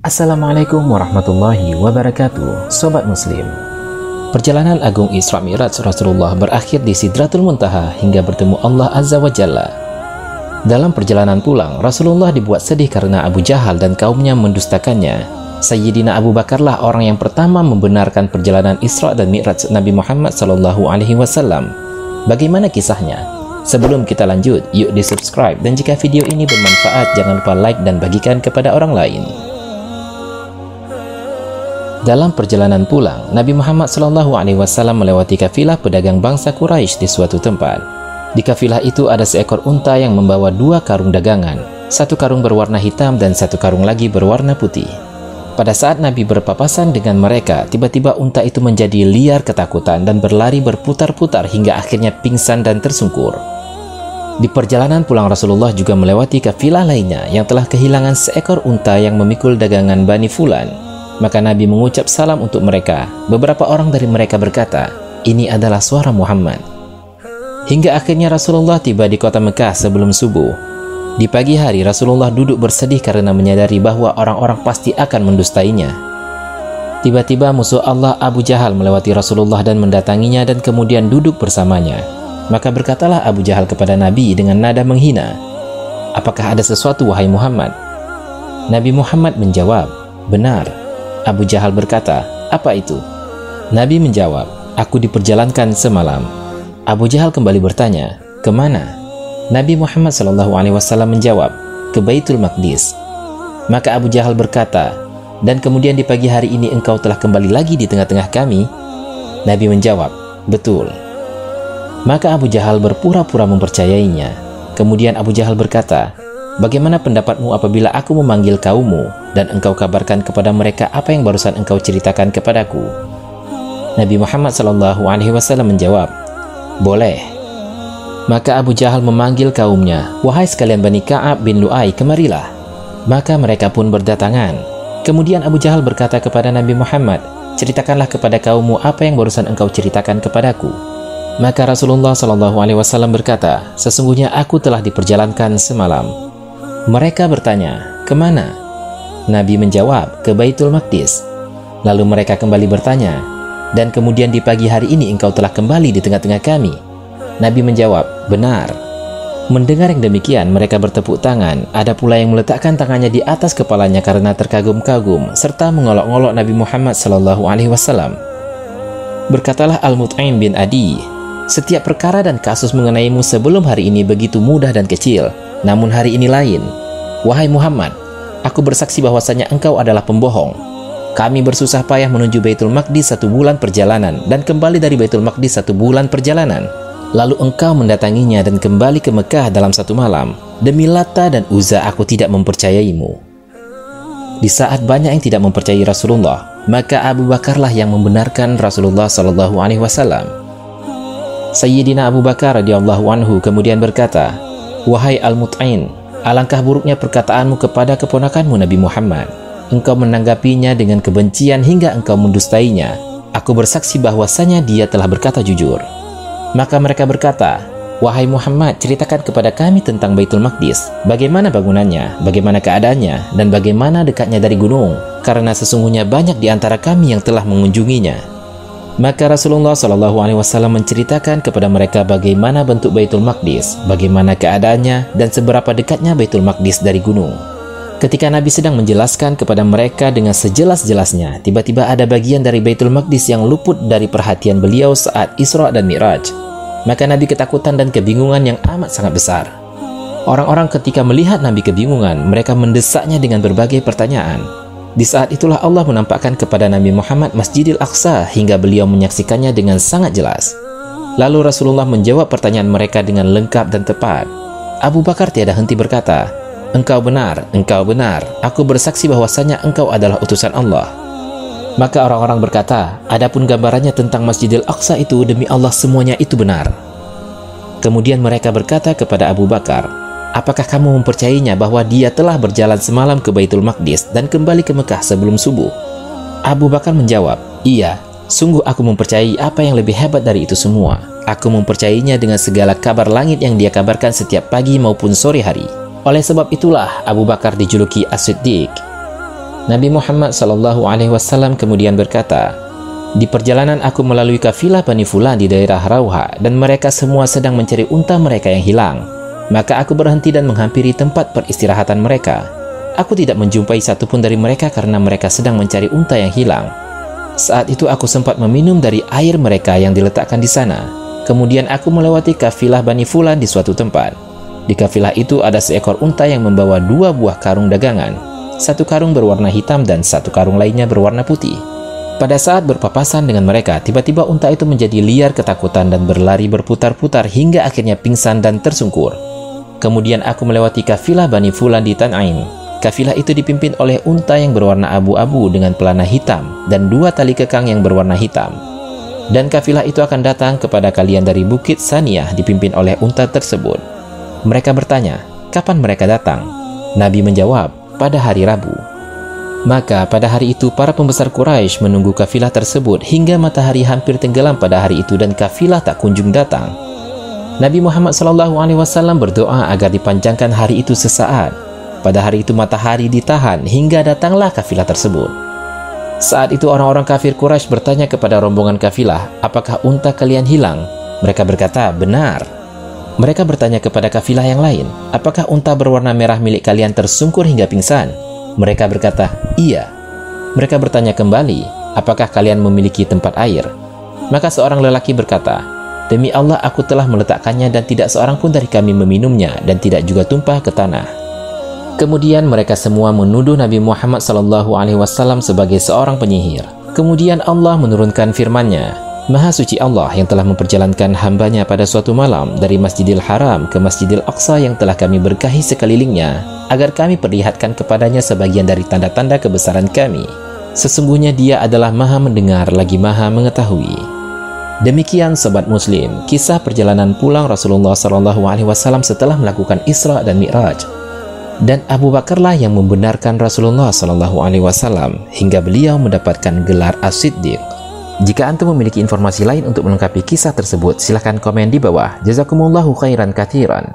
Assalamualaikum warahmatullahi wabarakatuh, Sobat Muslim. Perjalanan agung Isra Mi'raj Rasulullah berakhir di Sidratul Muntaha hingga bertemu Allah Azza wa Jalla. Dalam perjalanan pulang, Rasulullah dibuat sedih karena Abu Jahal dan kaumnya mendustakannya. Sayyidina Abu Bakarlah orang yang pertama membenarkan perjalanan Isra dan Mi'raj Nabi Muhammad SAW. Bagaimana kisahnya? Sebelum kita lanjut, yuk di-subscribe, dan jika video ini bermanfaat, jangan lupa like dan bagikan kepada orang lain. Dalam perjalanan pulang, Nabi Muhammad SAW melewati kafilah pedagang bangsa Quraisy di suatu tempat. Di kafilah itu ada seekor unta yang membawa 2 karung dagangan, 1 karung berwarna hitam dan 1 karung lagi berwarna putih. Pada saat Nabi berpapasan dengan mereka, tiba-tiba unta itu menjadi liar ketakutan dan berlari berputar-putar hingga akhirnya pingsan dan tersungkur. Di perjalanan pulang, Rasulullah juga melewati kafilah lainnya yang telah kehilangan seekor unta yang memikul dagangan Bani Fulan. Maka Nabi mengucap salam untuk mereka. Beberapa orang dari mereka berkata, "Ini adalah suara Muhammad." Hingga akhirnya Rasulullah tiba di kota Mekah sebelum subuh. Di pagi hari, Rasulullah duduk bersedih karena menyadari bahwa orang-orang pasti akan mendustainya. Tiba-tiba musuh Allah Abu Jahal melewati Rasulullah dan mendatanginya dan kemudian duduk bersamanya. Maka berkatalah Abu Jahal kepada Nabi dengan nada menghina, "Apakah ada sesuatu, wahai Muhammad?" Nabi Muhammad menjawab, "Benar." Abu Jahal berkata, "Apa itu?" Nabi menjawab, "Aku diperjalankan semalam." Abu Jahal kembali bertanya, "Kemana?" Nabi Muhammad SAW menjawab, "Ke Baitul Maqdis." Maka Abu Jahal berkata, "Dan kemudian di pagi hari ini engkau telah kembali lagi di tengah-tengah kami?" Nabi menjawab, "Betul." Maka Abu Jahal berpura-pura mempercayainya. Kemudian Abu Jahal berkata, "Bagaimana pendapatmu apabila aku memanggil kaummu dan engkau kabarkan kepada mereka apa yang barusan engkau ceritakan kepadaku?" Nabi Muhammad SAW menjawab, "Boleh." Maka Abu Jahal memanggil kaumnya, "Wahai sekalian Bani Ka'ab bin Lu'ay, kemarilah." Maka mereka pun berdatangan. Kemudian Abu Jahal berkata kepada Nabi Muhammad, "Ceritakanlah kepada kaummu apa yang barusan engkau ceritakan kepadaku." Maka Rasulullah SAW berkata, "Sesungguhnya aku telah diperjalankan semalam." Mereka bertanya, "Kemana?" Nabi menjawab, "Ke Baitul Maqdis." Lalu mereka kembali bertanya, "Dan kemudian di pagi hari ini engkau telah kembali di tengah-tengah kami?" Nabi menjawab, "Benar." Mendengar yang demikian, mereka bertepuk tangan. Ada pula yang meletakkan tangannya di atas kepalanya karena terkagum-kagum, serta mengolok-olok Nabi Muhammad SAW. Berkatalah Al-Mut'im bin Adi, "Setiap perkara dan kasus mengenaimu sebelum hari ini begitu mudah dan kecil, namun hari ini lain. Wahai Muhammad, aku bersaksi bahwasanya engkau adalah pembohong. Kami bersusah payah menuju Baitul Maqdis 1 bulan perjalanan dan kembali dari Baitul Maqdis 1 bulan perjalanan. Lalu engkau mendatanginya dan kembali ke Mekah dalam 1 malam. Demi Lata dan Uzza aku tidak mempercayaimu." Di saat banyak yang tidak mempercayai Rasulullah, maka Abu Bakarlah yang membenarkan Rasulullah SAW. Sayyidina Abu Bakar radhiyallahu anhu kemudian berkata, "Wahai Al-Mut'in, alangkah buruknya perkataanmu kepada keponakanmu Nabi Muhammad. Engkau menanggapinya dengan kebencian hingga engkau mendustainya. Aku bersaksi bahwasanya dia telah berkata jujur." Maka mereka berkata, "Wahai Muhammad, ceritakan kepada kami tentang Baitul Maqdis. Bagaimana bangunannya, bagaimana keadaannya, dan bagaimana dekatnya dari gunung, karena sesungguhnya banyak di antara kami yang telah mengunjunginya." Maka Rasulullah SAW menceritakan kepada mereka bagaimana bentuk Baitul Maqdis, bagaimana keadaannya, dan seberapa dekatnya Baitul Maqdis dari gunung. Ketika Nabi sedang menjelaskan kepada mereka dengan sejelas-jelasnya, tiba-tiba ada bagian dari Baitul Maqdis yang luput dari perhatian beliau saat Isra dan Mi'raj. Maka Nabi ketakutan dan kebingungan yang amat sangat besar. Orang-orang ketika melihat Nabi kebingungan, mereka mendesaknya dengan berbagai pertanyaan. Di saat itulah Allah menampakkan kepada Nabi Muhammad Masjidil Aqsa hingga beliau menyaksikannya dengan sangat jelas. Lalu Rasulullah menjawab pertanyaan mereka dengan lengkap dan tepat. Abu Bakar tiada henti berkata, engkau benar, aku bersaksi bahwasanya engkau adalah utusan Allah." Maka orang-orang berkata, "Adapun gambarannya tentang Masjidil Aqsa itu, demi Allah semuanya itu benar." Kemudian mereka berkata kepada Abu Bakar, "Apakah kamu mempercayainya bahwa dia telah berjalan semalam ke Baitul Maqdis dan kembali ke Mekah sebelum subuh?" Abu Bakar menjawab, "Iya, sungguh aku mempercayai apa yang lebih hebat dari itu semua. Aku mempercayainya dengan segala kabar langit yang dia kabarkan setiap pagi maupun sore hari. Oleh sebab itulah Abu Bakar dijuluki As-Siddiq." Nabi Muhammad SAW kemudian berkata, "Di perjalanan aku melalui kafilah Bani Fulan di daerah Rauha dan mereka semua sedang mencari unta mereka yang hilang. Maka aku berhenti dan menghampiri tempat peristirahatan mereka. Aku tidak menjumpai satupun dari mereka karena mereka sedang mencari unta yang hilang. Saat itu aku sempat meminum dari air mereka yang diletakkan di sana. Kemudian aku melewati kafilah Bani Fulan di suatu tempat. Di kafilah itu ada seekor unta yang membawa 2 buah karung dagangan. Satu karung berwarna hitam dan satu karung lainnya berwarna putih. Pada saat berpapasan dengan mereka, tiba-tiba unta itu menjadi liar ketakutan dan berlari berputar-putar hingga akhirnya pingsan dan tersungkur. Kemudian aku melewati kafilah Bani Fulan di Tan'im. Kafilah itu dipimpin oleh unta yang berwarna abu-abu dengan pelana hitam dan 2 tali kekang yang berwarna hitam. Dan kafilah itu akan datang kepada kalian dari Bukit Saniyah dipimpin oleh unta tersebut." Mereka bertanya, "Kapan mereka datang?" Nabi menjawab, "Pada hari Rabu." Maka pada hari itu para pembesar Quraisy menunggu kafilah tersebut hingga matahari hampir tenggelam pada hari itu dan kafilah tak kunjung datang. Nabi Muhammad SAW berdoa agar dipanjangkan hari itu sesaat. Pada hari itu matahari ditahan hingga datanglah kafilah tersebut. Saat itu orang-orang kafir Quraisy bertanya kepada rombongan kafilah, "Apakah unta kalian hilang?" Mereka berkata, "Benar." Mereka bertanya kepada kafilah yang lain, "Apakah unta berwarna merah milik kalian tersungkur hingga pingsan?" Mereka berkata, "Iya." Mereka bertanya kembali, "Apakah kalian memiliki tempat air?" Maka seorang lelaki berkata, "Demi Allah aku telah meletakkannya dan tidak seorang pun dari kami meminumnya dan tidak juga tumpah ke tanah." Kemudian mereka semua menuduh Nabi Muhammad SAW sebagai seorang penyihir. Kemudian Allah menurunkan firman-Nya, "Maha suci Allah yang telah memperjalankan hambanya pada suatu malam dari Masjidil Haram ke Masjidil Aqsa yang telah kami berkahi sekelilingnya, agar kami perlihatkan kepadanya sebagian dari tanda-tanda kebesaran kami. Sesungguhnya Dia adalah Maha mendengar lagi Maha mengetahui." Demikian Sobat Muslim, kisah perjalanan pulang Rasulullah SAW setelah melakukan Isra dan Mi'raj. Dan Abu Bakarlah yang membenarkan Rasulullah SAW hingga beliau mendapatkan gelar As-Siddiq. Jika Antum memiliki informasi lain untuk melengkapi kisah tersebut, silahkan komen di bawah. Jazakumullahu khairan katsiran.